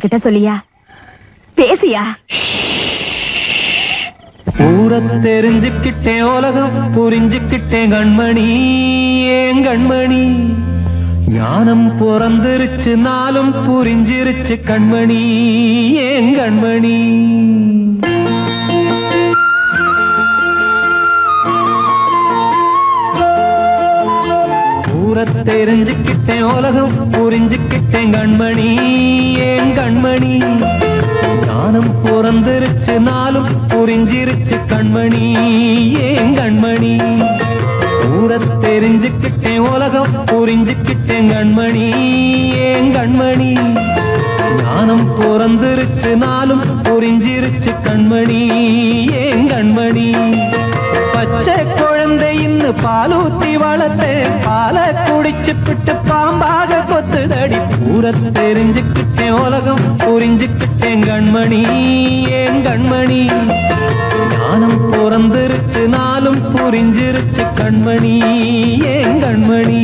என்கிட்ட சொல்லியா? பேசியா? ஊரை தெரிஞ்சுக்கிட்டேன், உலகம் புரிஞ்சுக்கிட்டேன் கண்மணி, ஏன் கண்மணி. ஞானம் பிறந்திருச்சு, நாளும் புரிஞ்சிருச்சு கண்மணி, ஏன் கண்மணி. ஊரை தெரிஞ்சுக்கிட்டேன், உலகம் புரிஞ்சுக்கிட்டேன் கண்மணி, ஏன் கண்மணி. ஞானம் பிறந்திருச்சு, நாளும் புரிஞ்சிருச்சு கண்மணி, ஏன் கண்மணி. ஊரை தெரிஞ்சுக்கிட்டேன், உலகம் புரிஞ்சுக்கிட்டேன் கண்மணி, ஏன் கண்மணி. ஞானம் பிறந்திருச்சு, நாளும் புரிஞ்சிருச்சு கண்மணி, ஏன் கண்மணி. பச்சை குழந்தை இன்னும் பாலூத்தி வளர்த்தேன், பால குடிச்சு பிட்டு பாம்பாக கொத்துதடி. ஊரை தெரிஞ்சுக்கிட்டேன், உலகம் புரிஞ்சுக்கிட்டேன் கண்மணி, ஏன் கண்மணி. ஞானம் பிறந்திருச்சு, நாளும் புரிஞ்சிருச்சு கண்மணி, ஏன் கண்மணி.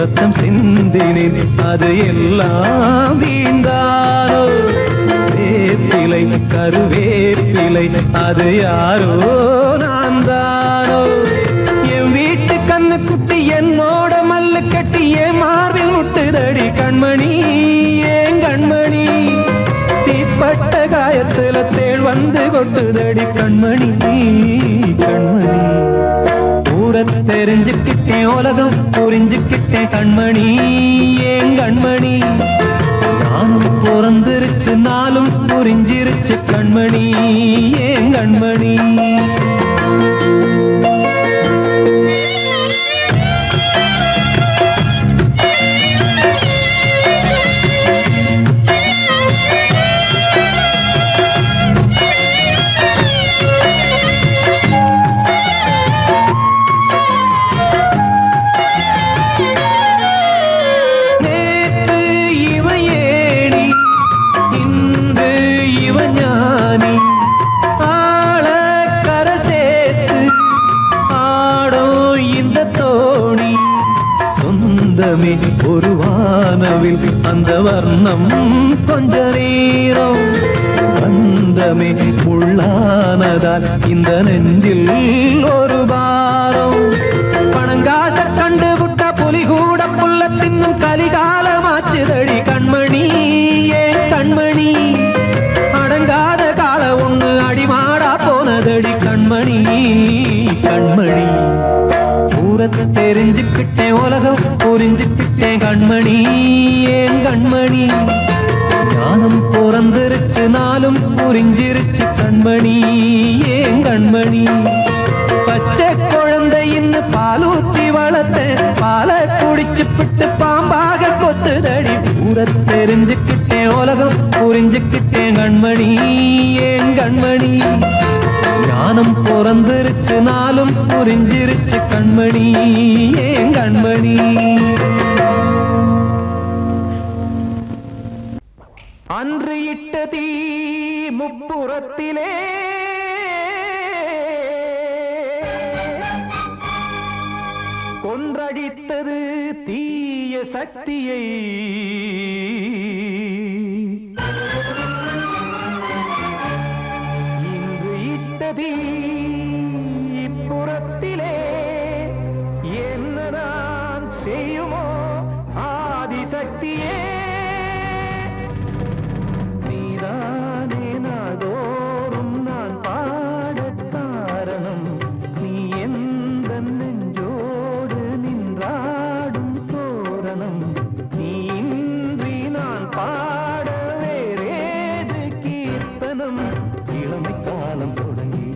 ரத்தம் சிந்தினேன், அது எல்லாம் வீந்தாரோ. வேப்பிலை கருவேப்பிலை, அது யாரோ நான் தானோ. என் வீட்டு கண்ணு குட்டி என்னோட மல்லு கட்டி என் மார்பில் முட்டுதடி கண்மணி, ஏன் கண்மணி. தீப்பட்ட காயத்துல தேள் வந்து கொட்டுதடி கண்மணி, கண்மணி. ஊரை தெரிஞ்சுக்கிட்டேன், உலகம் புரிஞ்சுக்கிட்டேன் கண்மணி, ஏன் கண்மணி. ஞானம் பிறந்திருச்சு, நாளும் புரிஞ்சிருச்சு கண்மணி, ஏன் கண்மணி. ஒரு வானவில் அந்த வர்ணம் கொஞ்ச நேரம் வந்தமே உள்ளானதால் இந்த நெஞ்சில் ஒரு பாரம். பணங்காச கண்டு விட்ட புலி கூட புல்ல தின்னும் கலிகாலமாச்சுதடி கண்மணி, ஏன் கண்மணி. அடங்காத கால ஒண்ணு அடிமாடா போனதடி கண்மணி, கண்மணி. ஊரை தெரிஞ்சுக்கிட்டேன், உலகம் புரிஞ்சுக்கிட்டேன் கண்மணி, ஏன் கண்மணி. ஞானம் பிறந்திருச்சு, நாளும் புரிஞ்சிருச்சு கண்மணி, ஏன் கண்மணி. பச்சை குழந்தை இன்னும் பாலூத்தி வளர்த்தேன், பால குடிச்சு பிட்டு பாம்பாக கொத்துதடி. ஊரை தெரிஞ்சுக்கிட்டேன், உலகம் புரிஞ்சுக்கிட்டேன் கண்மணி, ஏன் கண்மணி. ஞானம் பிறந்திருச்சு, நாளும் புரிஞ்சிருச்சு கண்மணி, ஏன் கண்மணி. அன்று இட்ட தீ முப்புறத்திலே கொன்றடித்தது தீய சக்தியை. இன்று இட்டதீ இப்புறத்திலே என்ன நான் செய்யுமோ ஆதிசக்தியே. நீதானே நாடோறும் நான் பாட காரணம், நீ எந்த நெஞ்சோடு நின்றாடும் தோரணம். நீ இன்றி நான் பாட வேறேது கீர்த்தனம். இளமை காலம் தொடங்கி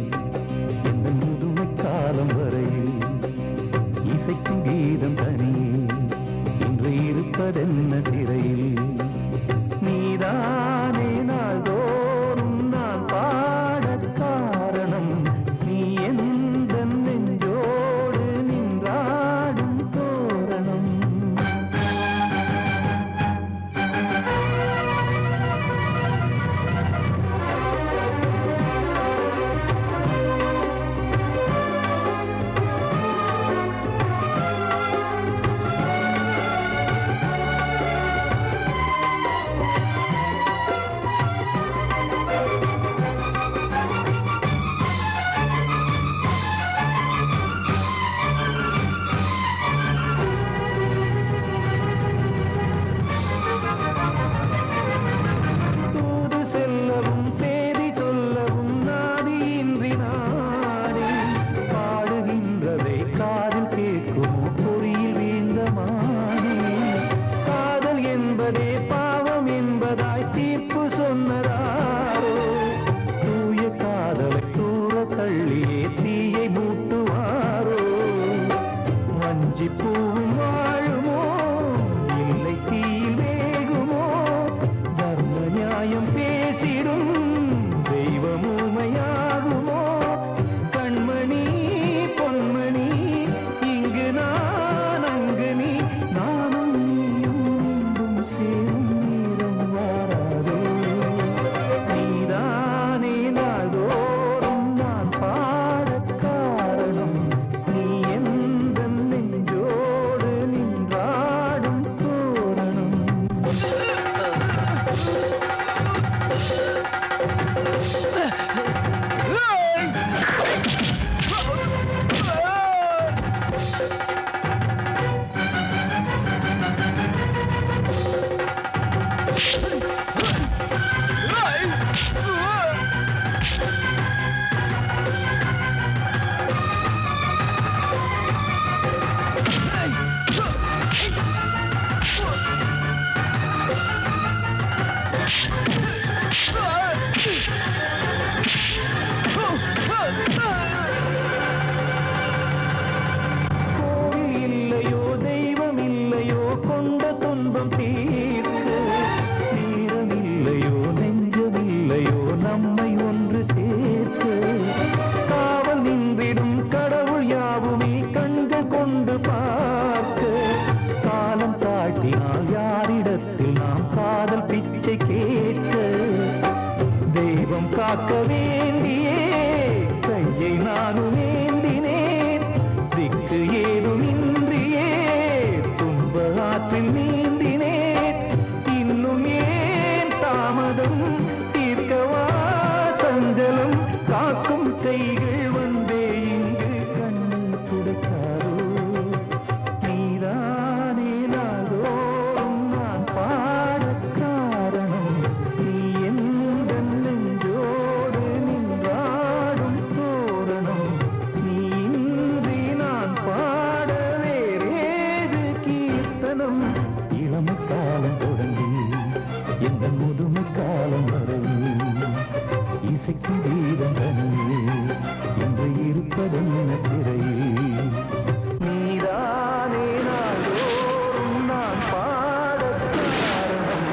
தீர்ப்பு சொன்னதாரோ தூய காதலை தூர தள்ளியே தீயை மூட்டுவாரோ வஞ்சி பூவும் வாழுமோ இல்லை தீயில் வேகுமோ தர்ம நியாயம் பேசிடும் தெய்வம் ஊமையாகுமோ கண்மணி பொன்மணி இங்கு நான் அங்கு நீ நானும் நீயும் மீண்டும் சேரும் நேரம் வாராதோ நீதானே நாள்தோறும் நான் பாடக் காரணம் நீ எந்த நெஞ்சோடு நின்றாடும் தோரணம் கோவில் இல்லையோ தெய்வம் இல்லையோ கொண்ட துன்பம் தீர்க்க நேரம் இல்லையோ நெஞ்சம் இல்லையோ நம்மை ஒன்று சேர்க்க காவல் நின்றிடும் கடவுள் யாவுமே கண்கள் கொண்டு பார்க்க காலம் தாட்டினால் யாரிடத்தில் நாம் காதல் பிச்சை கேட்க தெய்வம் காக்க வேண்டியே கையை நானும் ஏந்தினேன் திக்கு ஏதுமின்றியே துன்ப ஆற்றில் நீந்தினேன் இன்னும் ஏன் தாமதம் தீர்க்கவா சஞ்சலம் காக்கும் கைகள் வந்தே இங்கு கண்ணீர் துடைக்காரோ நீதானே நாள்தோறும் நான் பாடக் காரணம் நீ எந்த நெஞ்சோடு நின்றாடும் தோரணம் நீ இன்றி நான் பாட வேறேது கீர்த்தனம் இளமை காலம் தொடங்கி எந்த முதுமை காலம் வரை இசை சங்கீதம் தனியே என்று இருப்பதென்ன சிறையில் நீதானே நாள்தோறும் நான் பாடக் காரணம்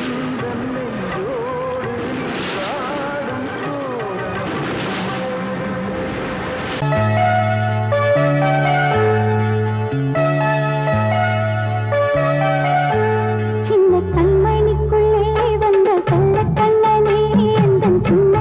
எந்த நெஞ்சோடு நின்றாடும் தோரணம் சின்ன கண்மணிக்குள்ளே வந்த செல்ல கண்ணனே எந்தன் சின்ன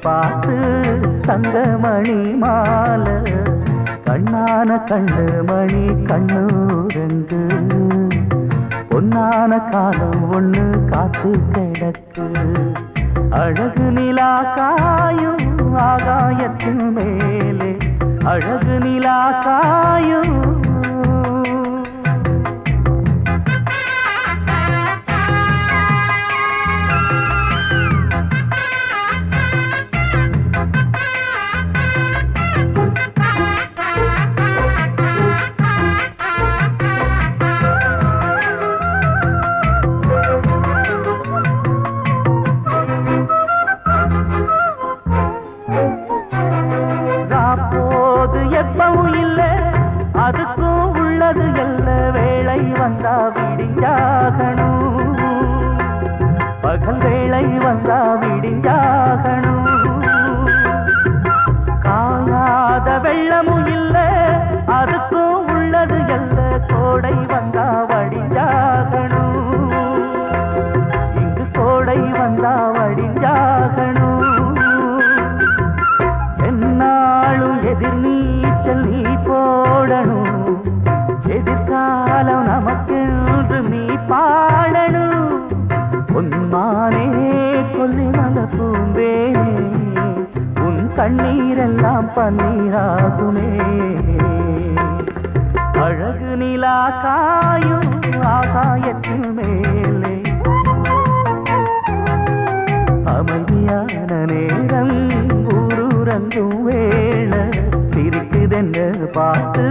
பார்த்து தங்கமணி மாலை கண்ணான கண்ணு மணி கண்ணூரங்கு பொன்னான காலம் ஒண்ணு காத்து கிடக்கு அழகு நிலா காயும் ஆகாயத்தின் மேலே அழகு நிலா காயும் எப்பவும் இல்லை அதுக்கும் உள்ளது எல்ல வேளை வந்தா விடிஞ்சாகணும் பகல் வேளை வந்தா விடிஞ்சாகணும் காணாத வெள்ளமும் இல்லை அதுக்கும் உள்ளது எல்ல கோடை வந்தா வடிஞ்சாகணும் இங்கு கோடை வந்தா வடிஞ்சாகணும் என்னாலும் எதிர் நீச்சல் நீ போடணும் எதிர்காலம் நமக்கென்று நீ பாடணும் உன்மானே கொல்லிமல பூந்தேனே உன் கண்ணீரெல்லாம் பன்னீராகுமே அழகு நிலா காயும் ஆகாயத்தின் மேலே அமைதியான நேரம் ஊரூரங்கும் வேள சிரிக்குதென்று பார்த்து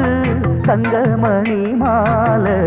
தங்கமணி மாலை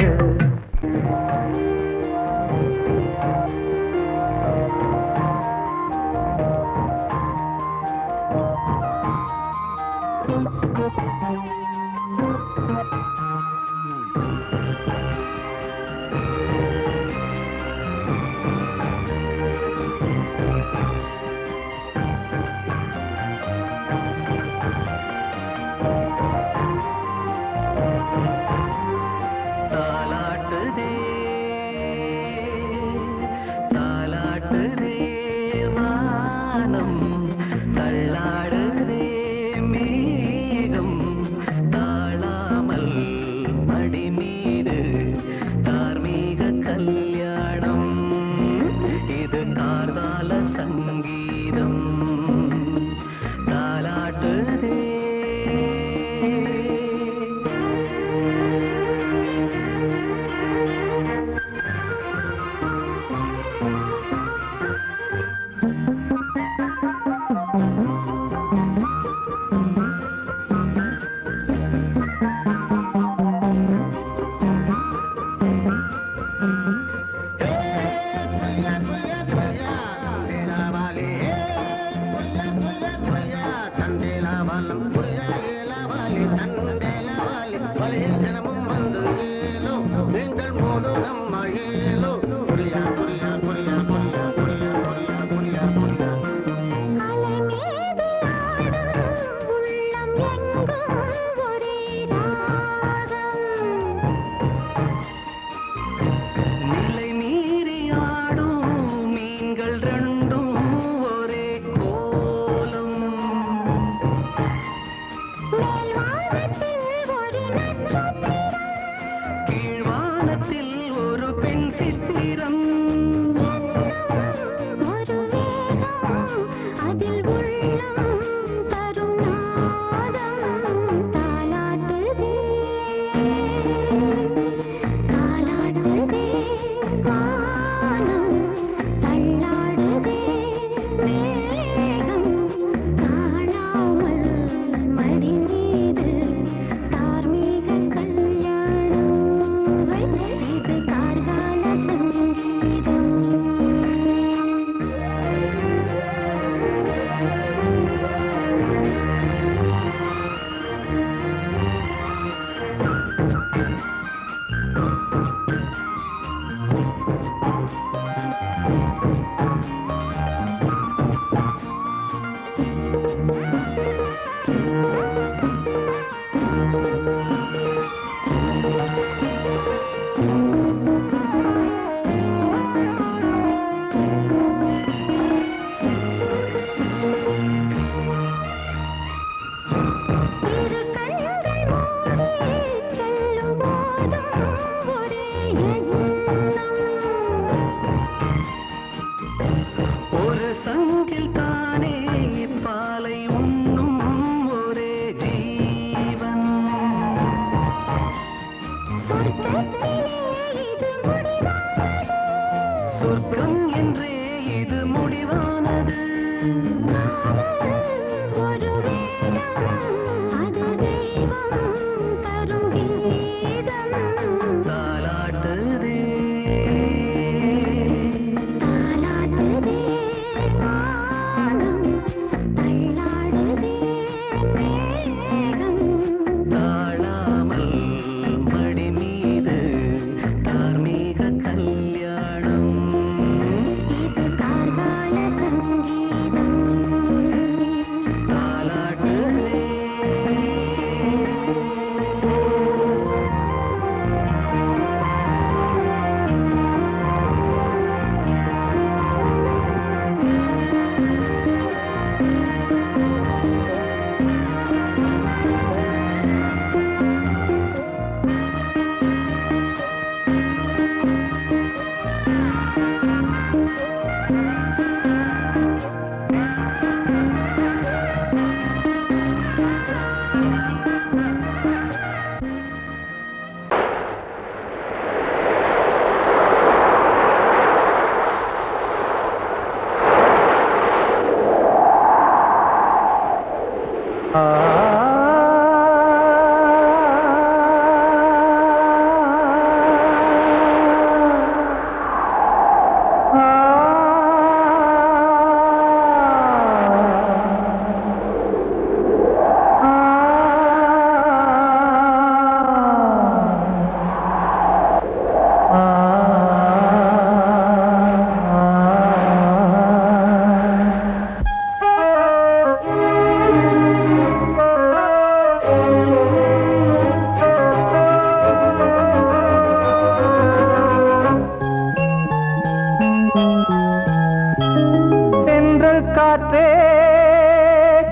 காற்றே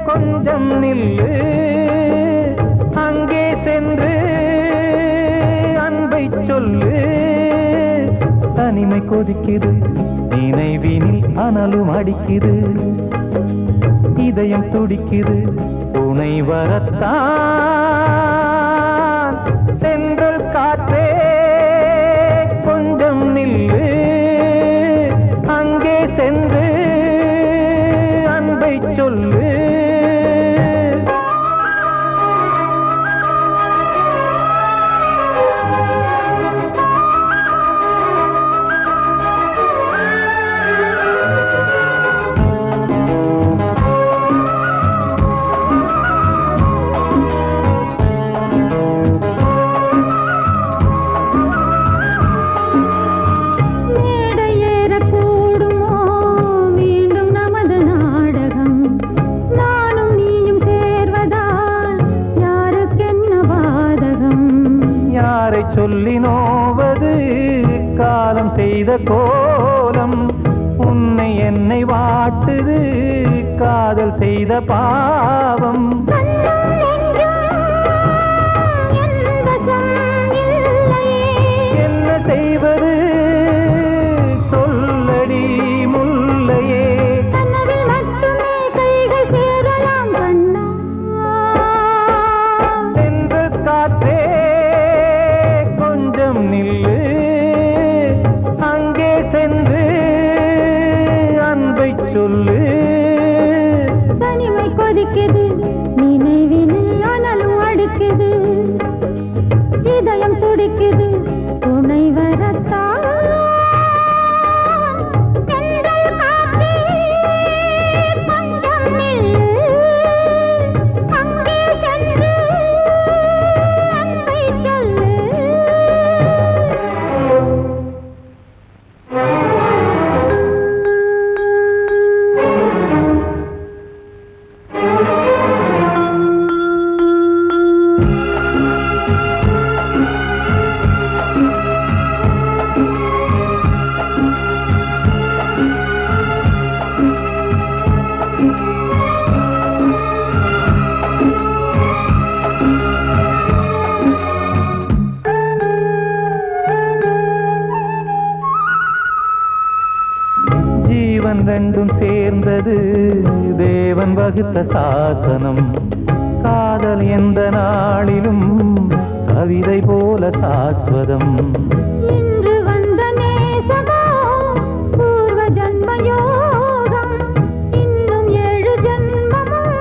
கொஞ்சம் நில்லு, அங்கே சென்று அன்பை சொல்லு. தனிமை கொதிக்குது, நினைவினில் அனலும் அடிக்குது, இதயம் துடிக்குது, துணை வரத்தான். சென்றல் காற்றே கொஞ்சம் நில்லு, அங்கே சென்று அன்பை சொல்லு. சொல்லி நோவது காலம் செய்த கோலம், உன்னை என்னை வாட்டுது காதல் செய்த பாவம். என்ன செய்வது சொல்லடி முல்லையே, சென்ற காற்றே நில்லு, அங்கே சென்று அன்பை சொல்லு. தனிமை கொதிக்குது, நினைவினில் அனலும் அடிக்குது, இதயம் துடிக்குது, துணை வரத்தான். ரெண்டும் சேர்ந்தது தேவன் வகுத்த சாசனம். காதல் எந்த நாளிலும் கவிதை போல சாஸ்வதம். இன்று வந்த நேசமோ பூர்வ ஜன்ம யோகம், இன்னும் 7 ஜன்மமும்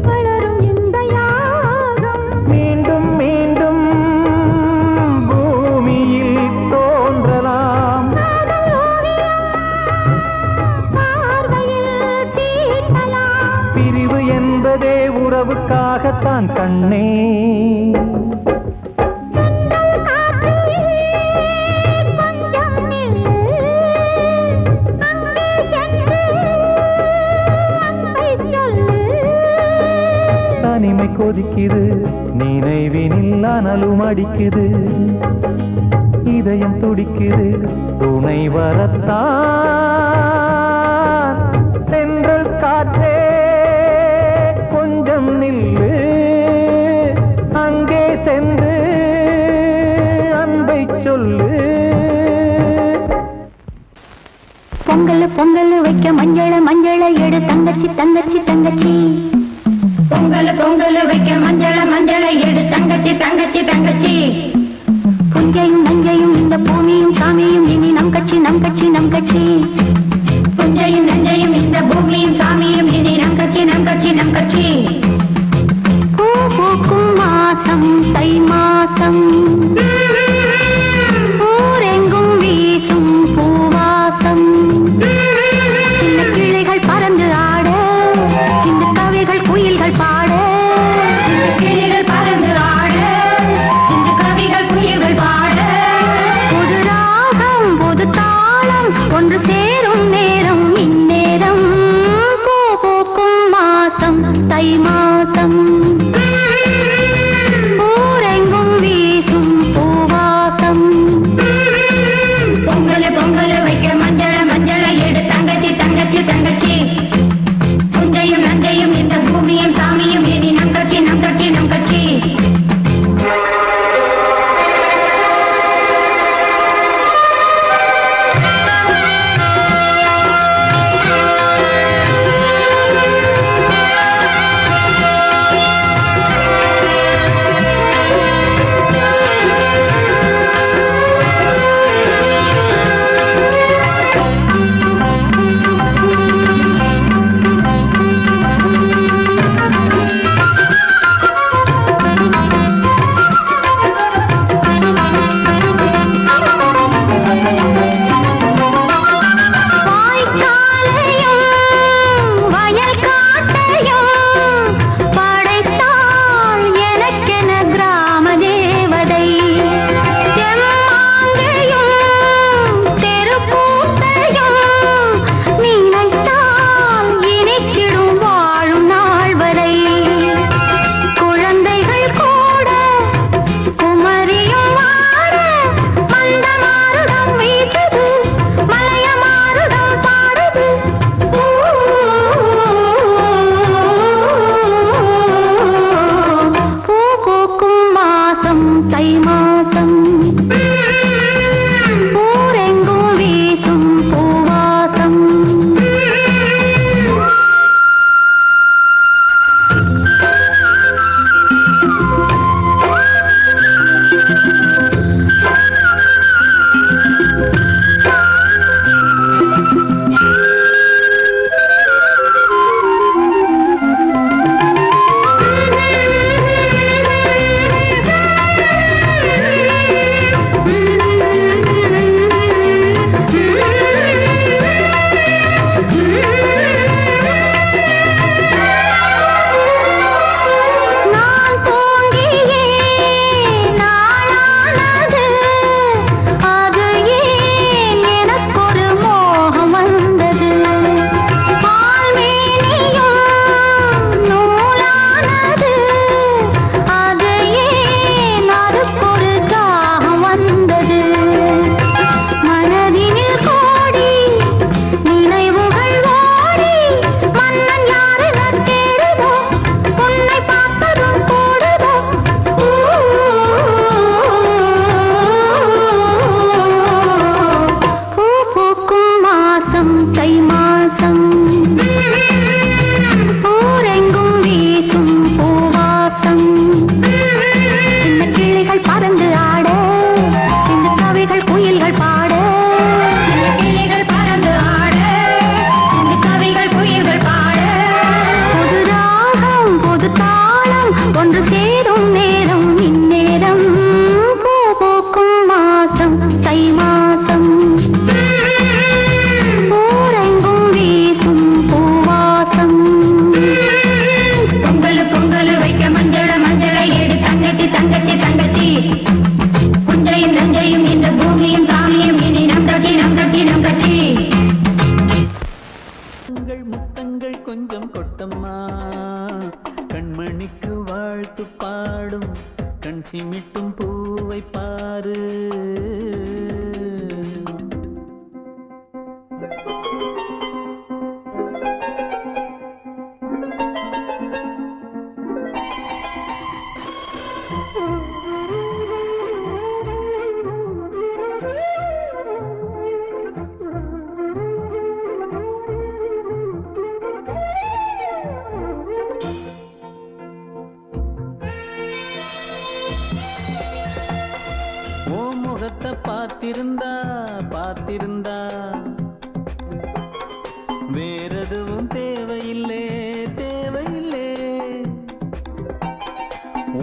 வளரும் இந்த யாகம். மீண்டும் மீண்டும் பூமியில் தோன்றலாம், பிரிவு என்பதே உறவுக்காகத்தான் கண்ணே. தனிமை கொதிக்குது, நினைவினில் அனலும் அடிக்குது, இதயம் துடிக்குது, துணை வரத்தான். சென்றல் காற்றே கொஞ்சம் நில்லு, அங்கே சென்று அன்பை சொல்லு. பொங்கல் பொங்கல் வைக்க மஞ்சள மஞ்சள எடு தங்கச்சி தங்கச்சி தங்கச்சி. பொங்கல் பொங்கல் வைக்க மஞ்சள மஞ்சள எடு தங்கச்சி தங்கச்சி தங்கச்சி. புஞ்சையும் நஞ்சையும் இந்த பூமியும் சாமியும் இனி நம் கட்சி நம் கட்சி நம் கட்சி. புஞ்சையும் நஞ்சையும் இந்த பூமியும் சாமியும் இனி நம் கட்சி நம் கட்சி நம் கட்சி. மாசம் தை மாசம் ஊரெங்கும் வீசும் பூவாசம் சின்ன கிளிகள் பறந்து ஆட சின்ன கவிகள் குயில்கள் பாட கிளிகள் பறந்து ஆட இந்த கவிகள் குயில்கள் பாட புது ராகம் புது தாளம் ஒன்று சேரும் நேரம் இந்நேரம் பூ பூக்கும் மாசம் தை மாசம் ஊரெங்கும் வீசும் பூவாசம் பொங்கல் பொங்கல் வைக்க மஞ்சள மஞ்சள எடு தங்கச்சி தங்கச்சி தங்கச்சி புஞ்சையும் நஞ்சையும் இந்த பூமியும் சாமியும் இனி நம் கட்சி நம் கட்சி நம் கட்சி தை மாசம் ஊரெங்கும் வீசும் பூவாசம் தை மாசம் ஊரெங்கும் வீசும் பூவாசம் சின்ன கிளிகள் பறந்து ஆட சின்ன கவிகள் குயில்கள் பாட கிளிகள் பறந்து ஆட இந்த கவிகள் குயில்கள் பாட புது ராகம் புது தாளம் ஒன்று சேரும் நேரம் இந்நேரம் பூ பூக்கும் மாசம் தை மாசம் ஊரெங்கும் வீசும் பூவாசம் பொங்கல் பொங்கல் வைக்க மஞ்சள மஞ்சள எடு தங்கச்சி தங்கச்சி தங்கச்சி புஞ்சையும் நஞ்சையும் இந்த பூமியும் சாமியும் இனி நம் கட்சி நம் கட்சி நம் கட்சி உங்கள் முத்தங்கள் கொஞ்சம் கொட்டம்மா கண்மணிக்கு வாழ்த்து பாடும் கண் சிமிட்டும் பூவை பாரு முகத்தை பார்த்திருந்தா வேறெதுவும் தேவையில்லை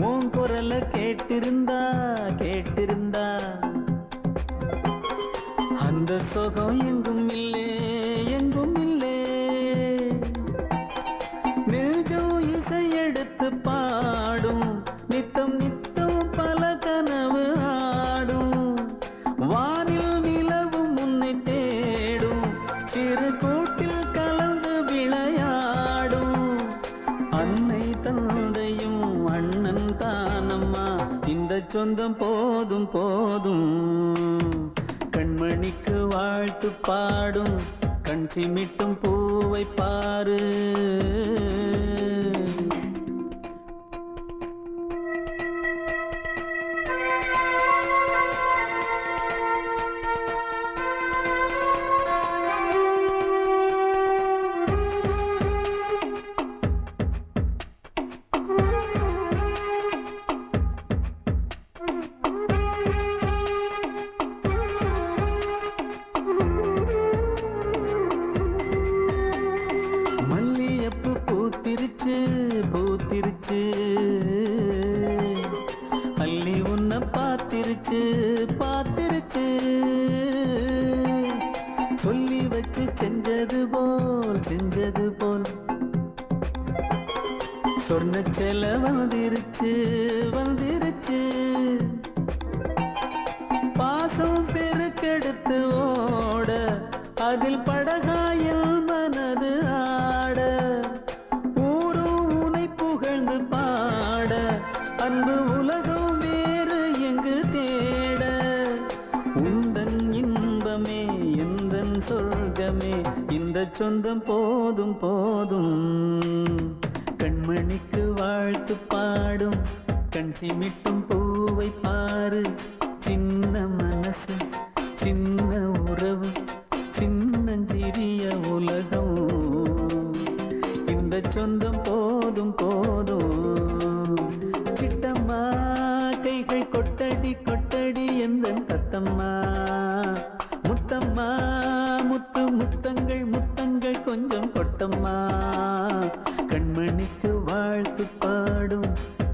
உன் குரலை எடுத்து பாடும் நித்தம் நித்தம் பல கனவு ஆடும் வானில் நிலவும் உன்னை தேடும் சிறு கூட்டில் கலந்து விளையாடும் அன்னை தந்தையும் அண்ணன் தானம்மா இந்த சொந்தம் போதும் போதும் கண்மணிக்கு வாழ்த்து பாடும் கண் சிமிட்டும் பூவை பாரு பூத்திருச்சு பூத்திருச்சு அள்ளி உன்னை பார்த்திருச்சு பார்த்திருச்சு சொல்லி வச்சு செஞ்சது போல் சொன்ன செல வந்துருச்சு வந்துருச்சு பாசம் பெருக்கெடுத்து ஓட அதில் படகாயில் மனது ஆட புகழ்ந்து பாட அன்பு உலகம் வேறு எங்கு தேட உந்தன் இன்பமே எந்தன் சொர்க்கமே இந்த சொந்தம் போதும் போதும் கண்மணிக்கு வாழ்த்து பாடும் கண் சிமிட்டும் பூவை பாரு சின்ன மனசு சின்ன உறவு சின்னஞ்சிறிய உலகம் இந்த சொந்தம் போதும் போதும் சிட்டம்மா கைகள் கொட்டடி கொட்டடி எந்தன் தத்தம்மா முத்தம்மா முத்து முத்தங்கள் முத்தங்கள் கொஞ்சம் கொட்டம்மா கண்மணிக்கு வாழ்த்து பாடும்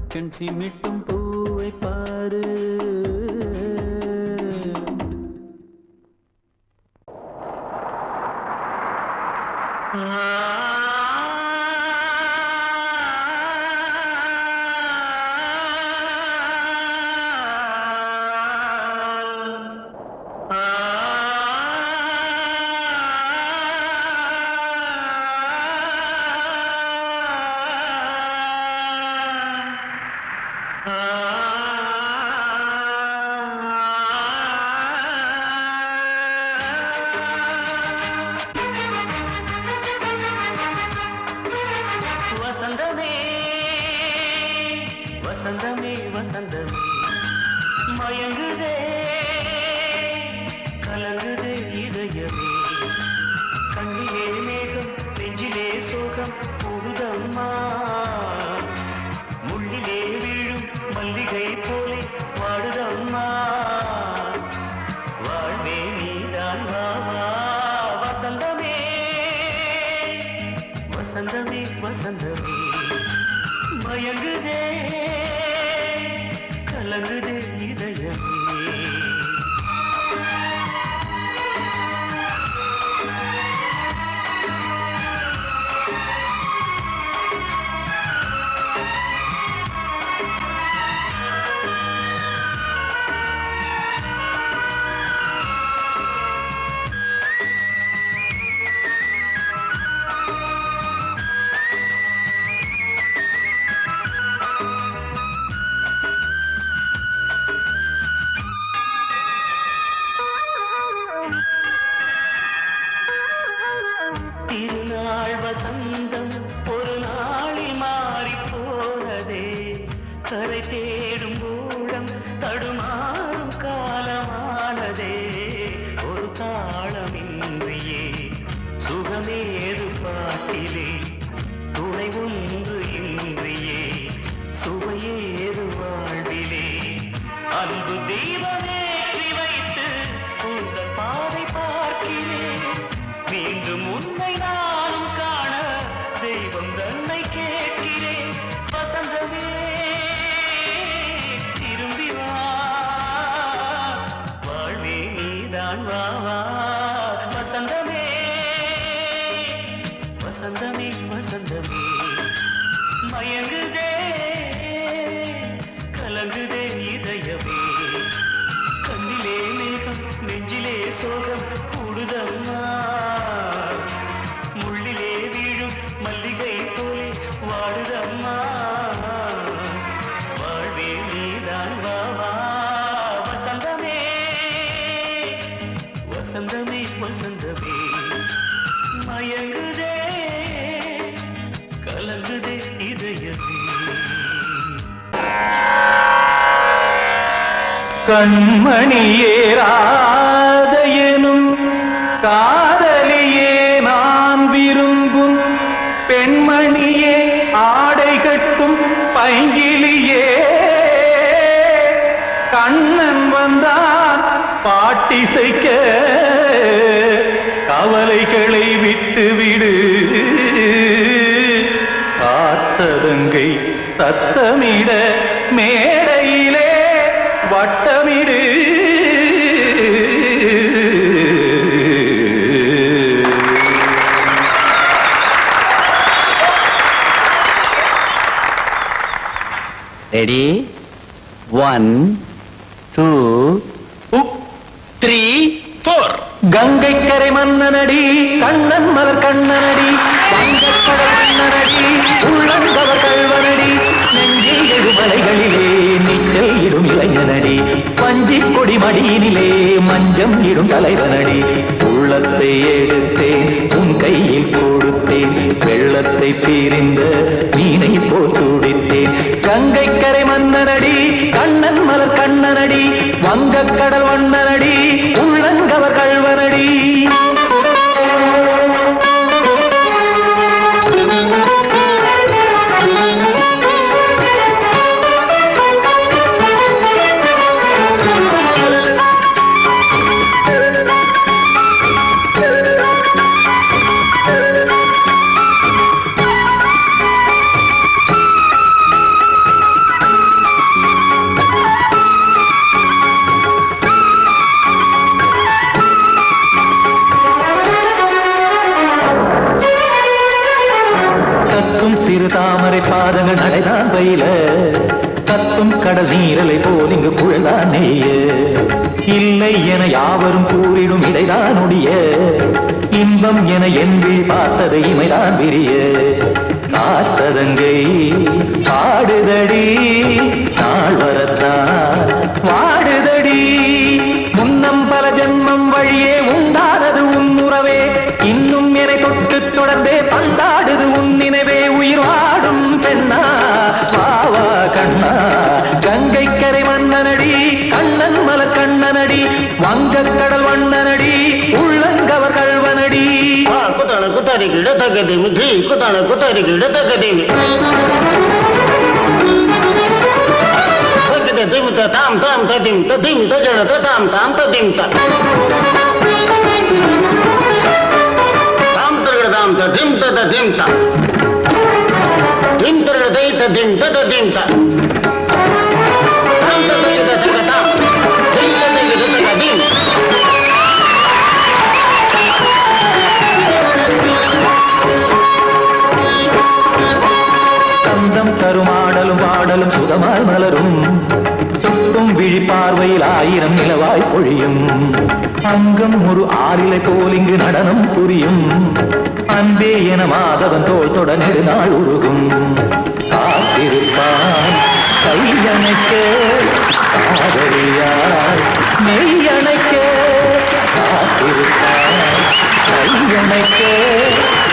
கண் சிமிட்டும் பூவை பாரு வசந்தமே வசந்தமே மயங்குதே கலங்குதே இதயமே கண்ணிலே மேகம் நெஞ்சிலே சோகம் புகுதம்மா முள்ளிலே வீழும் மல்லிகை போலே வாடுதம்மா வாழ்வே நீதான் வாவா வசந்தமே வசந்தமே வசந்தமே மயங்குதே கலங்குதே இதயமே திருநாள் வசந்தம் ஒரு நாளில் மாறி போனதே கரை தேடும் ஊழம் தடுமாறும் காலமானதே ஒரு தாளமின்றியே சுகமேது பாட்டிலே துணை ஒன்று இன்றியே சுவையேது வாழ்விலே அன்பு தீபமேற்றி வைத்து உங்கள் பாதை பார்க்கிறேன் மீண்டும் உன்னை நானும் காண தெய்வம் தன்னை கேட்கிறேன் வசந்தமே திரும்பி வா வாழ்வே நீதான் வா வா வசந்தமே வசந்தமே வசந்தமே மயங்குதே கலங்குதே இதயமே கண்ணிலே மேகம் நெஞ்சிலே சோகம் கூடுதம்மா முள்ளிலே வீழும் மல்லிகை போலே வாடுதம்மா வாழ்வே நீதான் வாவா வசந்தமே வசந்தமே வசந்தமே மயங்குதே கலங்குதே இதயமே கண்மணியேராதையனும் காதலியே நான் விரும்பும் பெண்மணியே ஆடை கட்டும் பைங்கிலியே கண்ணன் வந்தான் பாட்டிசைக்க கவலைகளை விட்டுவிடு காத்ததங்கை சத்தமிட மேடையிலே வட்டமிடு ரெடி 1 2 3 4 கங்கை கரை மன்னனடி கண்ணன் மலர் கண்ணனடி வங்கக்கடல் மன்னனடி உள்ளங்கவர் கல்வனடி நெஞ்சில் எழுமலைகளிலே நீச்சல் இடும் இளைஞனடி பஞ்சிக் கொடி மடியினிலே மஞ்சம் இடும் தலைவனடி உள்ளத்தை எடுத்தேன் உன் கையில் கொடுத்தேன் வெள்ளத்தை தீரிந்த மீனை போல் துடித்தேன் கங்கை கரை மன்னனடி கண்ணன் மலர் கண்ணனடி வங்கக்கடல் வண்ணனடி உள்ளங்கவர் கல்வனடி சிறு தாமரை பாதங்கள் நடைதான் பயில கத்தும் கடல் நீரலை போல் இங்கு குழந்தான் நெய்ய இல்லை என யாவரும் கூறிடும் இடைதான் உடைய இன்பம் என என்பி பார்த்தது இமைதான் விரிய காசதங்கை பாடுதடி நாள் வரத்தான் வாடுதடி முன்னம் பல ஜென்மம் வழியே உண்டானது உன் உறவே இன்னும் என்னை தொட்டு தொடர்ந்தே பந்தாடுது உன் நினைவே உயிர் வாடும் பெண்ணா பாவா கண்ணா கங்கை கரை மன்னனடி கண்ணன் மலர் கண்ணனடி வங்கக்கடல் வண்ணனடி உள்ளங்கவர் கல்வனடி குத்தான குத்தாரிக்கு இடத்தக்கதேமி ட்ரீ குத்தான குத்தாரிக்கு இடத்தக்கதேமி திமித்த தாம் தாம் ததிம் ததிம் தஜட தாம் தாம் ததிம் தாம் தரகட தாம் ததிம் ததிம் தாம் திம் தரகட தை ததிம் ததிம் தாம் தாம் ததிம் ததிம் தாம் திம் ததிம் ததிம் சந்தம் கருமாடலும் பாடலும் சுதமாய் மலரும் சுட்டும் விழி பார்வையில் ஆயிரம் நிலவாய் பொழியும் அங்கம் ஒரு ஆறிலை போல் இங்கு நடனம் புரியும் அன்பே என மாதவன் தோள் தொட நெடுநாள் உருகும் காத்திருப்பான் கையணைக்க காதலியாய் மெய்யணைக்க காத்திருப்பான் கையணைக்க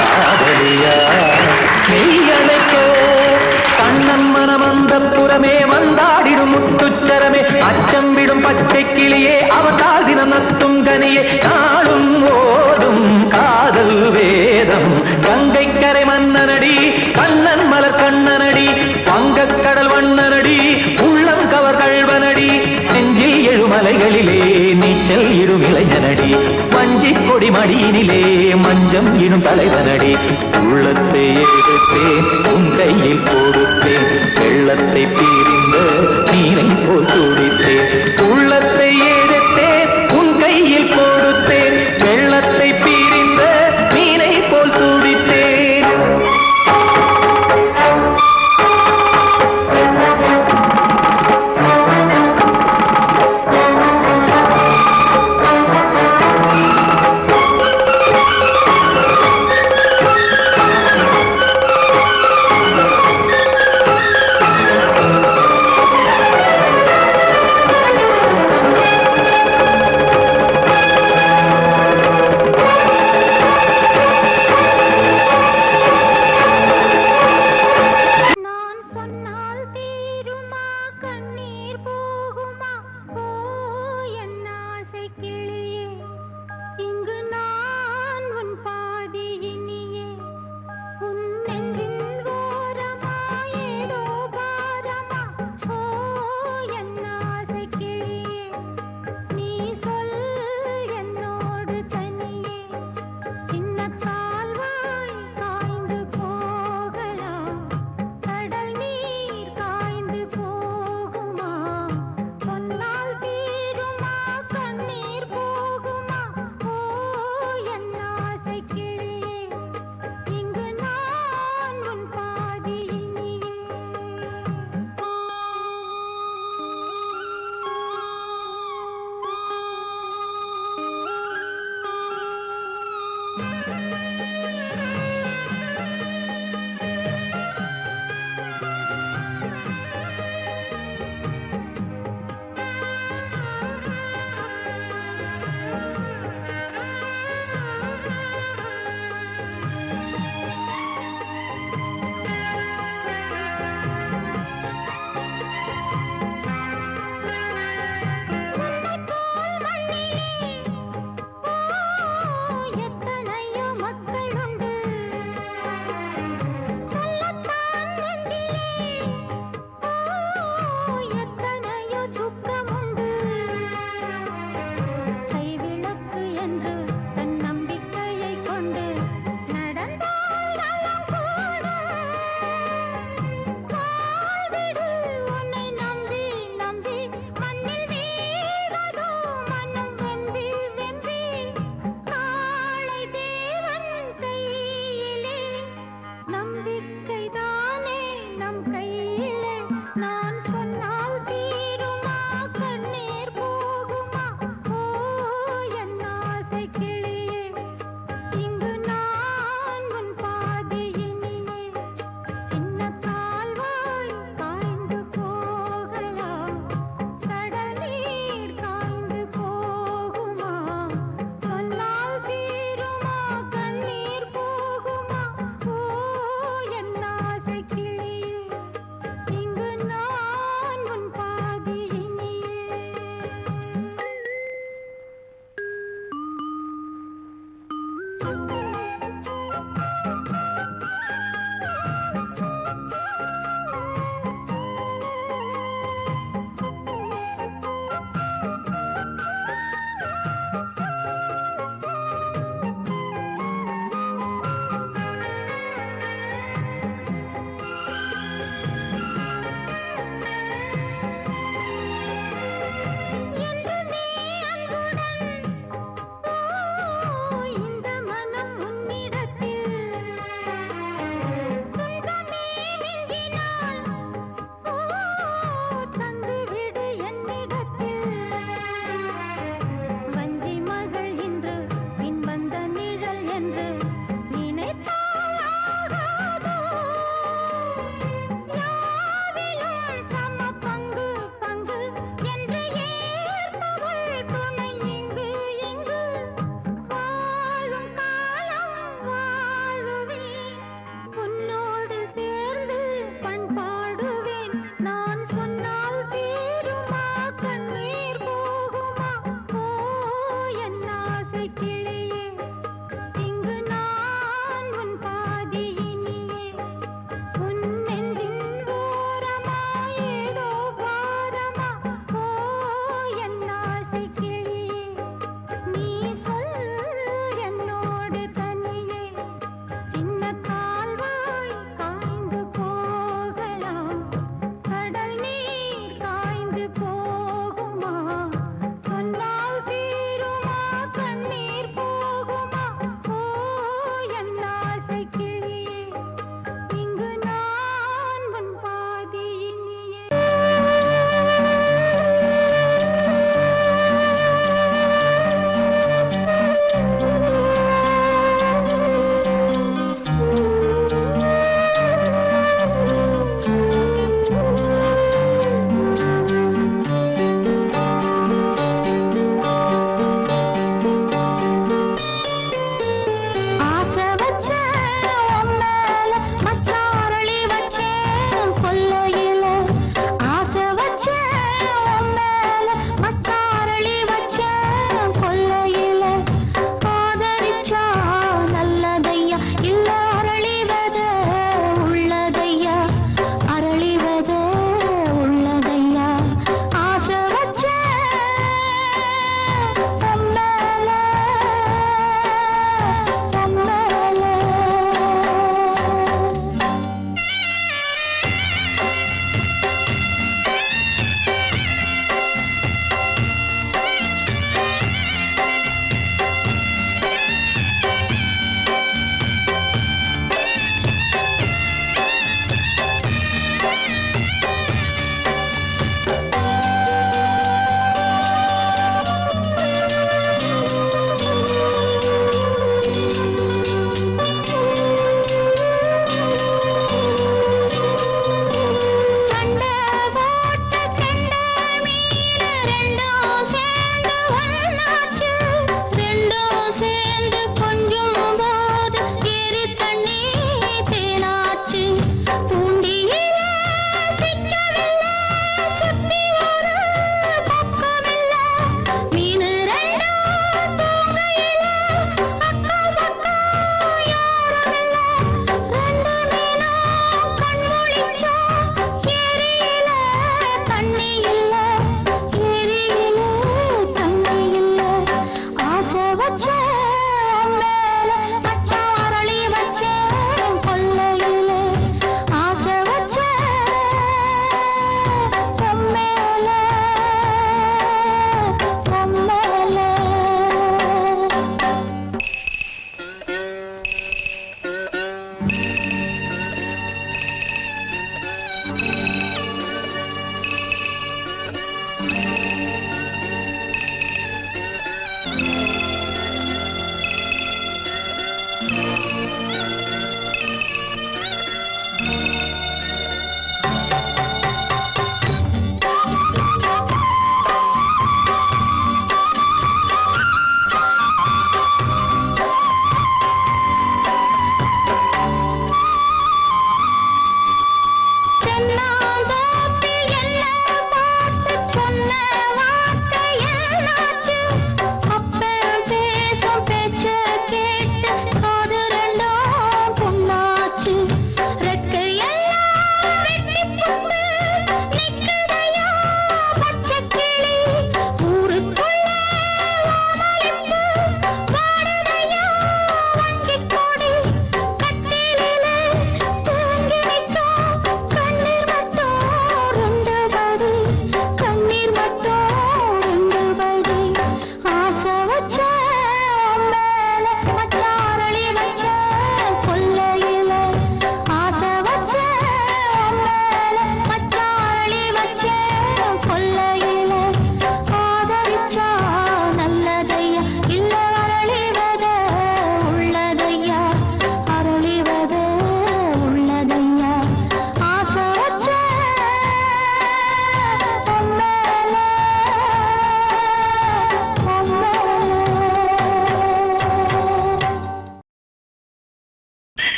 காதலியாய் மெய்யணைக்க கண்ணன் மனமந்த புறமே வந்தாடிடும் முத்துச்சரமே அச்சம் விடும் பச்சை கிளியே அவதால் தினம் நத்தும் கனியே நாளும் ஓதும் காதல் வேதம் கங்கை கரை மன்னனடி கண்ணன் மலர் கண்ணனடி வங்கக்கடல் வண்ணனடி உள்ளம் கவர் கல்வனடி நெஞ்சில் எழுமலைகளிலே நீச்சல் இடும் இளைஞனடி வஞ்சிக் கொடி மடியினிலே மஞ்சம் இடும் தலைவனடி உள்ளத்தை எடுத்தேன் உன் கையில் கொடுத்தேன் வெள்ளத்தை பீரிந்த நீரை போல் துடித்தேன் உள்ளத்தை எடுத்தேன் உன் கையில் கொடுத்தேன் வெள்ளத்தை பீரிந்த நீரை போல் துடித்தேன்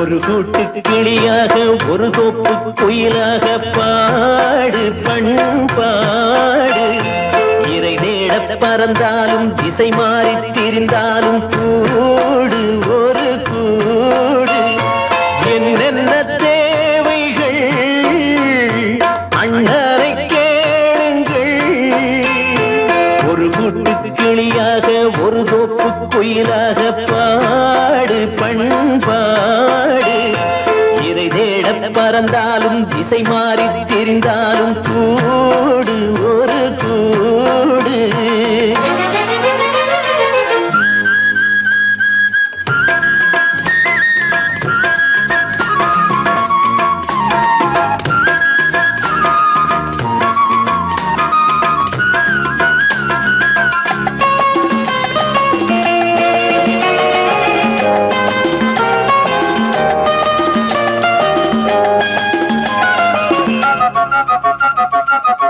ஒரு கூட்டு கிளியாக ஒரு தோப்பு குயிலாக பாடு பண்பாடு இறை தேட பறந்தாலும் திசை மாறி திரிந்தாலும் கூடு ஒரு கூடு என்னென்ன தேவைகள் அண்ணரை கேளுங்கள் ஒரு கூட்டு கிளியாக ஒரு தோப்பு குயிலாக பாடு பண்பாடு இறை தேட பறந்தாலும் திசை மாறி தெரிந்தாலும் கூடு ஒரு கூடு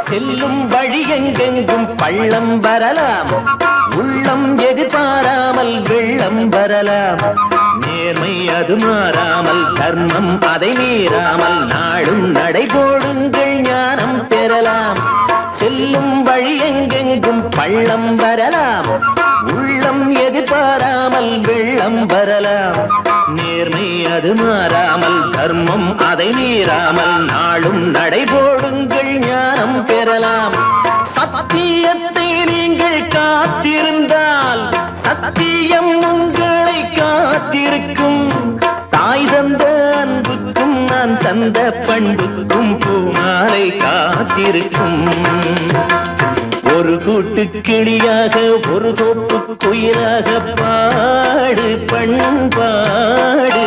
செல்லும் வழி எங்கெங்கும் பள்ளம் வரலாம் உள்ளம் எதிர்பாராமல் வெள்ளம் வரலாம் நேர்மை அது மாறாமல் தர்மம் அதை மீறாமல் நாடும் நடைபோடுங்கள் ஞானம் பெறலாம் செல்லும் வழி எங்கெங்கும் பள்ளம் வரலாம் உள்ளம் எதிர்பாராமல் வெள்ளம் வரலாம் நேர்மை அது மாறாமல் தர்மம் அதை மீறாமல் நாளும் நடைபோடுங்கள் ஞானம் பெறலாம் சத்தியத்தை நீங்கள் காத்திருந்தால் சத்தியம் உங்களை காத்திருக்கும் தாய் தந்த அன்புக்கும் நான் தந்த பண்புக்கும் பூமாலை காத்திருக்கும் ஒரு கூட்டு கிளியாக ஒரு தோப்பு குயிலாக பாடு பண்பாடு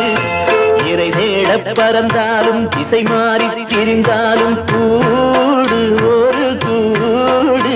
இறை தேட பறந்தாலும் திசை மாறி திரிந்தாலும் கூடு ஒரு கூடு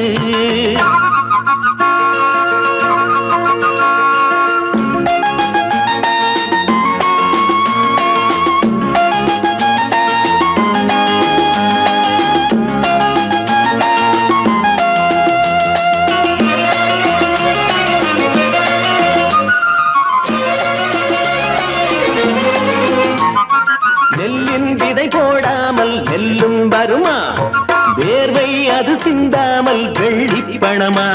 போடாமல் நெல்லும் வருமா வேர்வை அது சிந்தாமல் வெள்ளி பணமா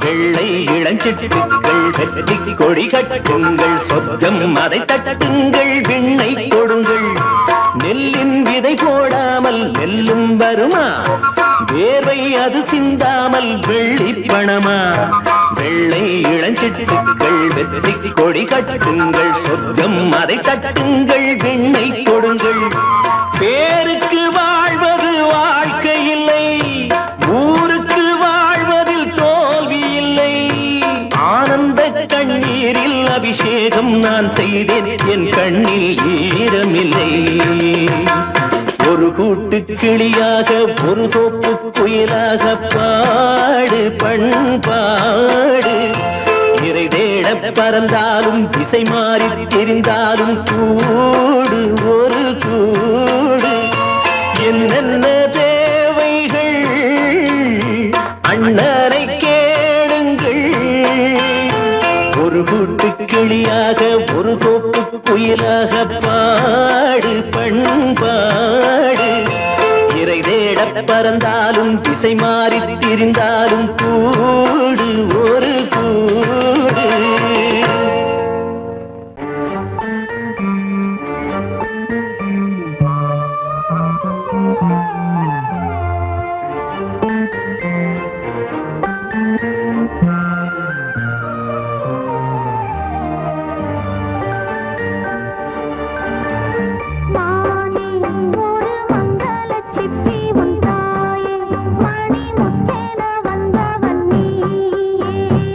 வெள்ளை இளஞ்சிட்டுக்கள் வெற்றி கொடி கட்டுங்கள் சொர்க்கம் அதை தட்டுங்கள் விண்ணை கொடுங்கள் நெல்லின் விதை போடாமல் நெல்லும் வருமா வேர்வை அது சிந்தாமல் வெள்ளி பணமா வெள்ளை இளஞ்சிட்டுக்கள் வெற்றி கொடி கட்டுங்கள் சொர்க்கம் அதை தட்டுங்கள் விண்ணை கொடுங்கள் பேருக்கு வாழ்வது வாழ்க்கை இல்லை ஊருக்கு வாழ்வதில் தோல்வி இல்லை ஆனந்த கண்ணீரில் அபிஷேகம் நான் செய்தேன் என் கண்ணில் ஈரமில்லை ஒரு கூட்டு கிளியாக ஒரு தோப்பு குயிலாக பாடு பண்பாடு இறை தேட பறந்தாலும் திசை மாறி தெரிந்தாலும் கூடு ஒரு கூடு என்னென்ன தேவைகள் அண்ணரை கேளுங்கள் ஒரு கூட்டு கிளியாக ஒரு தோப்பு குயிலாக பாடு பண்பாடு இறை தேட பறந்தாலும் திசை மாறி திரிந்தாலும் கூடு ஒரு கூடு சிப்பி உன் தாயே மணி முத்தேன வந்தவன் நீயே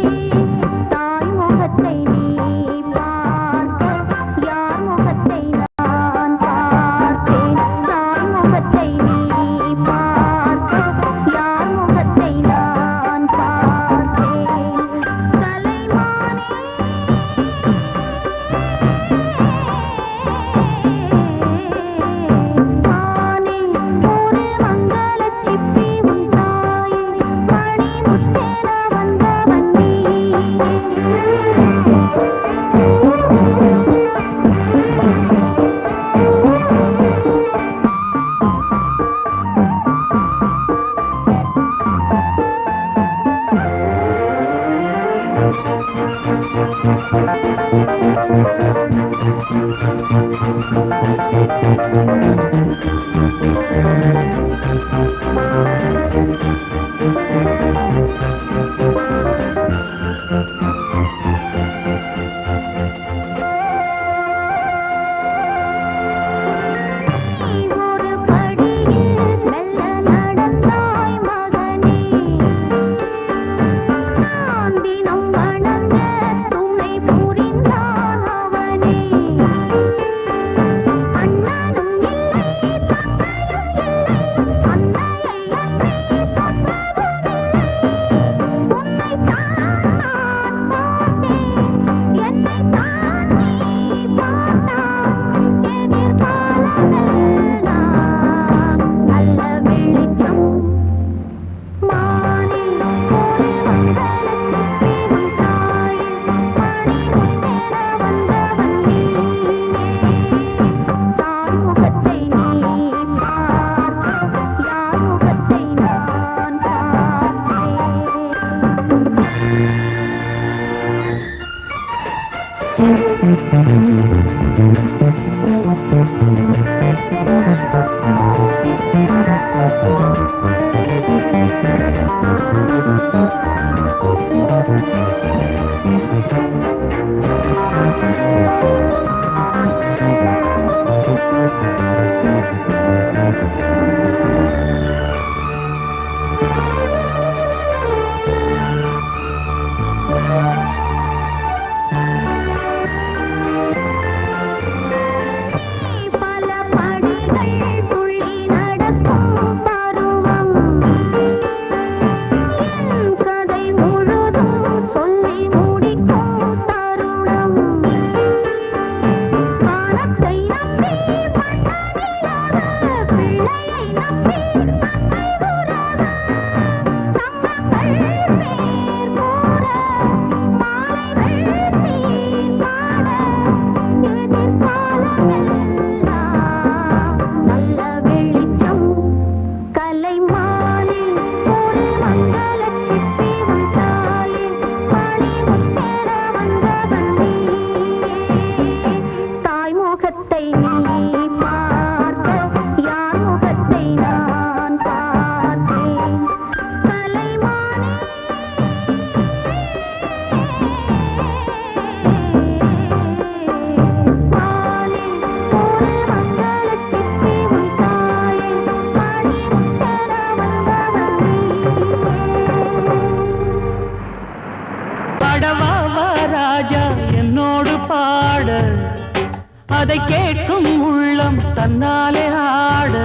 அதை கேட்கும் உள்ளம் தன்னாலே ஆட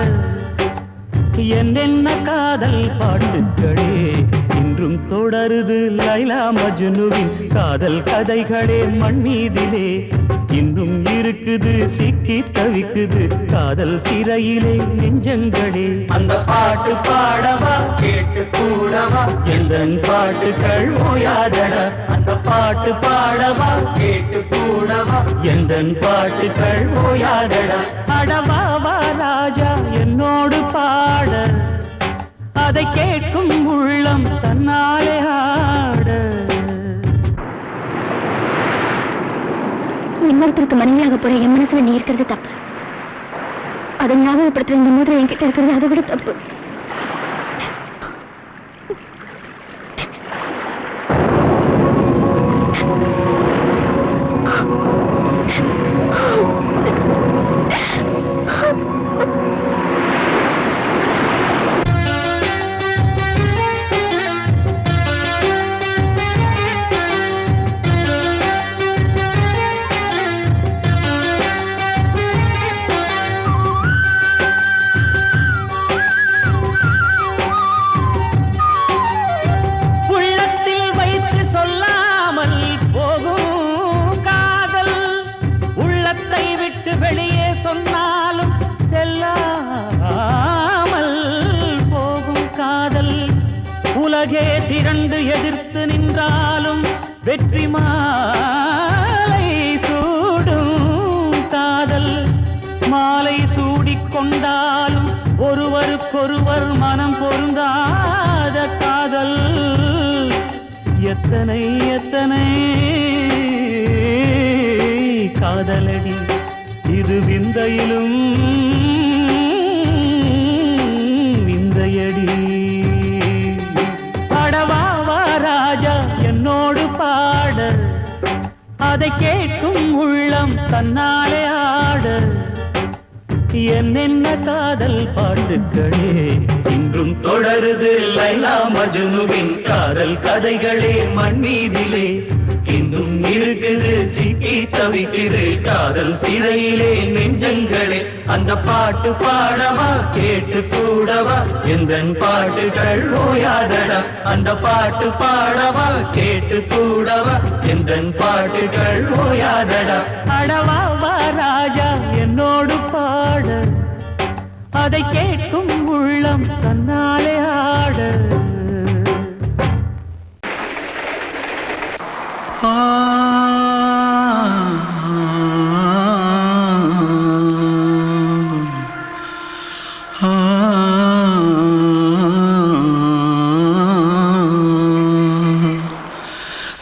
என்னென்ன காதல் பாட்டுக்களே இன்றும் தொடருது லைலா மஜ்னுவின் காதல் கதைகளே மண் மீதிலே இன்னும் இருக்குது சிக்கி தவிக்குது காதல் சிறையிலே நெஞ்சங்களே அந்த பாட்டு பாடவா கேட்டு கூடவா எந்தன் பாட்டுகள் ஓயாதடா அந்த பாட்டு பாடவா கேட்டு கூடவா எந்தன் பாட்டுகள் ஓயாதடா அடவாவா ராஜா என்னோடு பாட அதை கேட்கும் உள்ளம் தன்னாலே ஆட இன்னொருத்தருக்கு மனைவியாக போற என் மனசுல நீ இருக்கிறது தப்பு அதை ஞாபகப்படுத்துற இந்த மூதிரை என்கிட்ட இருக்கிறது அதை விட தப்பு உலகே திரண்டு எதிர்த்து நின்றாலும் வெற்றி மாலை சூடும் காதல் மாலை சூடிக்கொண்டாலும் ஒருவருக்கொருவர் மனம் பொருந்தாத காதல் எத்தனை எத்தனை காதலடி இது விந்தையிலும் விந்தையடி. அடவாவா ராஜா என்னோடு பாட, அதை கேட்கும் உள்ளம் தன்னாலே ஆட. என்னென்ன காதல் பாட்டுக்களே இன்றும் தொடருது லைலா மஜ்னுவின் காதல் கதைகளே மண்ணீதிலே. இன்னும் இருக்குது சிக்கி தவிக்குது காதல் சிறையிலே நெஞ்சங்களே. அந்த பாட்டு பாடவா கேட்டு கூடவா எந்தன் பாட்டுகள் ஓயாதடா. அந்த பாட்டு பாடவா கேட்டு கூடவா எந்தன் பாட்டுகள் ஓயாதடா. அடவாவா ராஜா என்னோடு பாட, அதை கேட்கும் உள்ளம் தன்னாலே ஆட.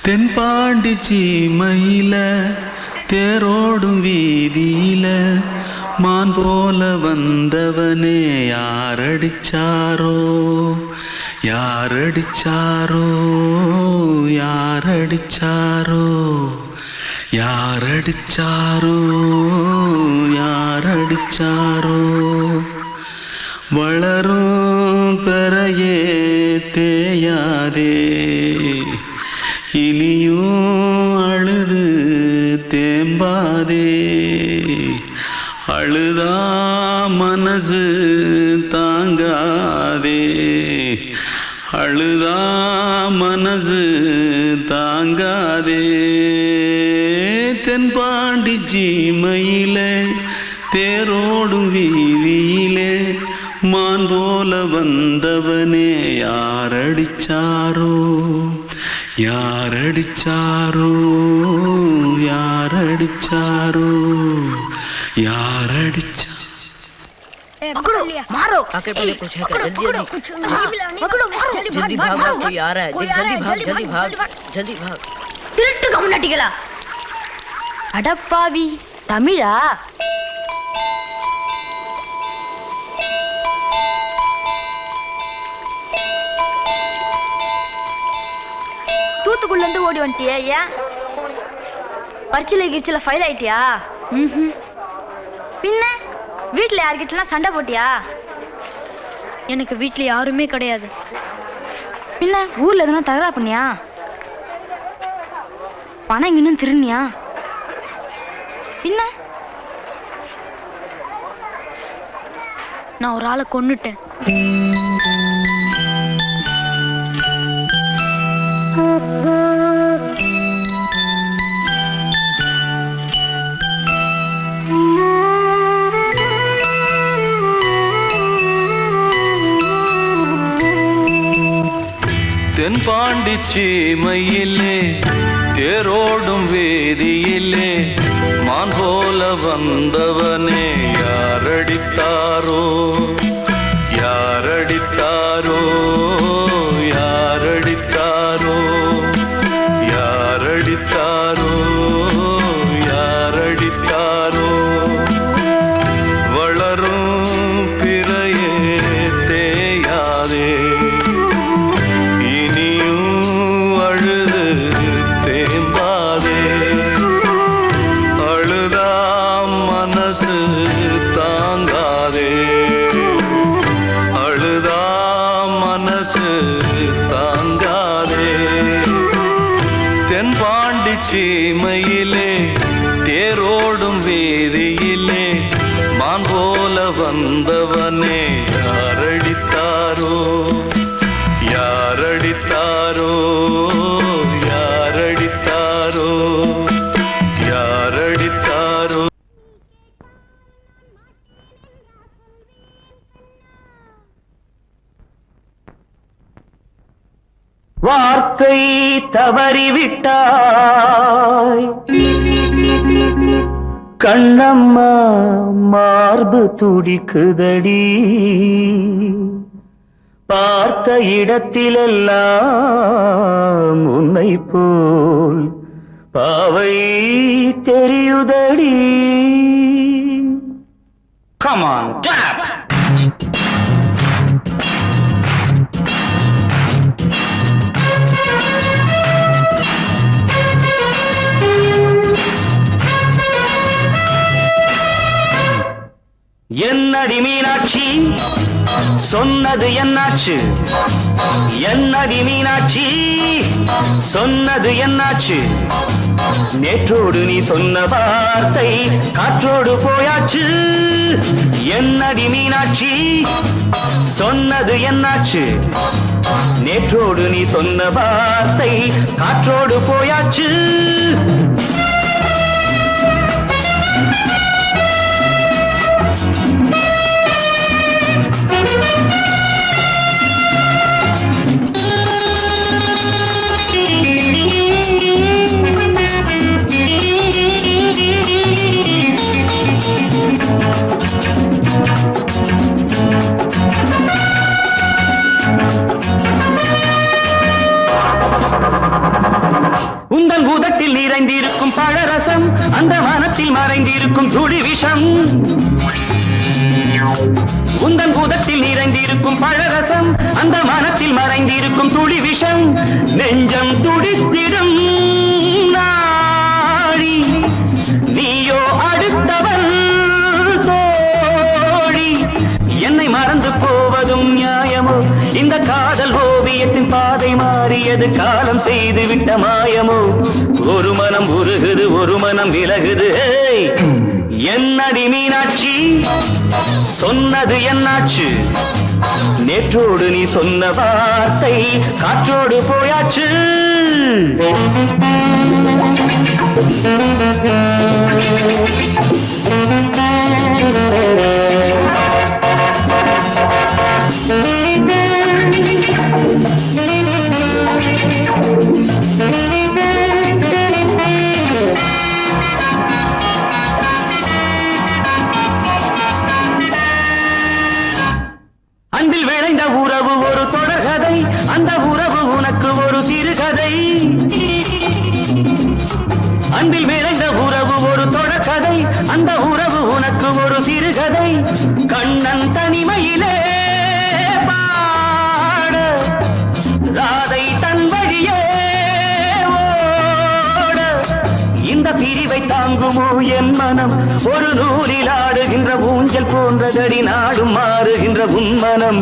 தென்பாண்டி சீமையில தேரோடும் வீதியில மான் போல வந்தவனே யாரடிச்சாரோ யாரடிச்சாரோ யாரடிச்சாரோ யாரடிச்சாரோ யாரடிச்சாரோ. வளரும் பெறையே தேயாதே இனியும் அழுது தேம்பாதே. அழுதா மனசு தாங்காதே அழுதா மனசு தாங்காதே. தென்பாண்டி சீமையிலே தேரோடும் வீதியிலே மான் போல வந்தவனே யாரடிச்சாரோ யாரடிச்சாரோ யாரடிச்சாரோ யாரடிச்சா. मारो आके पहले कुछ है क्या? जल्दी जल्दी जल्दी भाग भाग, कोई आ रहा है, जल्दी भाग जल्दी भाग. திருட்டு கம்முனாட்டிகளா, அடப்பாவி தமிழா? தூத்துக்குள்ள இருந்து ஓடி வந்துட்டியா? ஏன் பரிச்சில கிரிச்சில ஃபைல் ஆயிட்டியா? பின்ன வீட்டுல யார்கிட்டலாம் சண்டை போட்டியா? எனக்கு வீட்டுல யாருமே கிடையாது. பின்ன ஊர்ல எதுனா தகராறு பண்ணியா? பணம் இன்னும் திருநியா? பின்ன நான் ஒரு ஆளை கொன்னுட்டேன். தென்பாண்டி சீமையிலே தேரோடும் வேதியிலே மான் போல வந்தவனே யாரடித்தாரோ யாரடித்தாரோ யாரடித்தாரோ யாரடித்தாரோ யாரடித்தாரோ. வளரும் பிறையே தேயாதே சீமையிலே தேரோடும் வேதியிலே மான் போல வந்தவனே யாரடித்தாரோ யாரடித்தாரோ யாரடித்தாரோ யாரடித்தாரோ. வார்த்தை தவறிவிட்டாய் கண்ணம்மா மார்பு துடிக்குதடி. பார்த்த இடத்திலெல்லாம் உன்னை போல் பாவை தெரியுதடி. Come on, clap! என்னடி மீனாட்சி சொன்னது என்னாச்சு? என்னடி மீனாட்சி சொன்னது என்னாச்சு? நேற்றோடு நீ சொன்ன வார்த்தை காற்றோடு போயாச்சு. என்னடி மீனாட்சி சொன்னது என்னாச்சு? நேற்றோடு நீ சொன்ன வார்த்தை காற்றோடு போயாச்சு. உந்தன் பூதத்தில் நிறைந்திருக்கும் பழரசம், அந்த வானத்தில் மறைந்திருக்கும் துளி விஷம். உந்தன் பூதத்தில் நிறைந்திருக்கும் பழரசம், அந்த வானத்தில் மறைந்திருக்கும் துளி விஷம். நெஞ்சம் துடித்திடும் நாடி, நீயோ அடுத்தவன் தோழி. என்னை மறந்து போவதும் நியாயமோ? இந்த காதல் ஓவியத்தின் பாதை மாறியது, காலம் செய்து விட்ட மாயமோ? ஒரு மனம் உருகுது, ஒரு மனம் விலகுது. என்னடி மீனாட்சி சொன்னது என்னாச்சு? நேற்றோடு நீ சொன்ன வார்த்தை காற்றோடு போயாச்சு. அன்பில் விளைந்த உறவு ஒரு தொடர்கதை, அந்த உறவு உனக்கு ஒரு சிறுகதை. அன்பில் விளைந்த உறவு ஒரு தொடர்கதை, அந்த உறவு உனக்கு ஒரு சிறுகதை. கண்ணன் தனிமையிலே பாட, ராதை தன் வழியே ஓட. இந்த பிரிவை தாங்குமோ என் மனம்? ஒரு நூலில் ஆடுகின்ற ஊஞ்சல் போன்றதடி, நாடும் மாறுகின்ற உன்மனம்.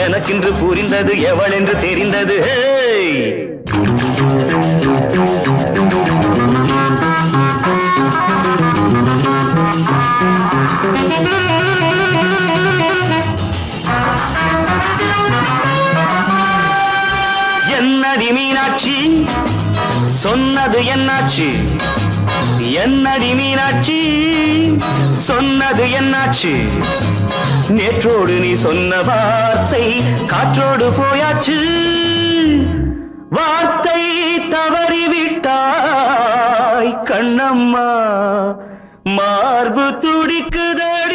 எனக்கென்று புரிந்தது எவள் என்று தெரிந்தது. என்னடி மீனாட்சி சொன்னது என்னாச்சு? என்னடி மீனாட்சி சொன்னது என்னாச்சு? நேற்றோடு நீ சொன்ன வார்த்தை காற்றோடு போயாச்சு. வார்த்தை தவறிவிட்டாய் கண்ணம்மா, மார்பு துடிக்குதடி.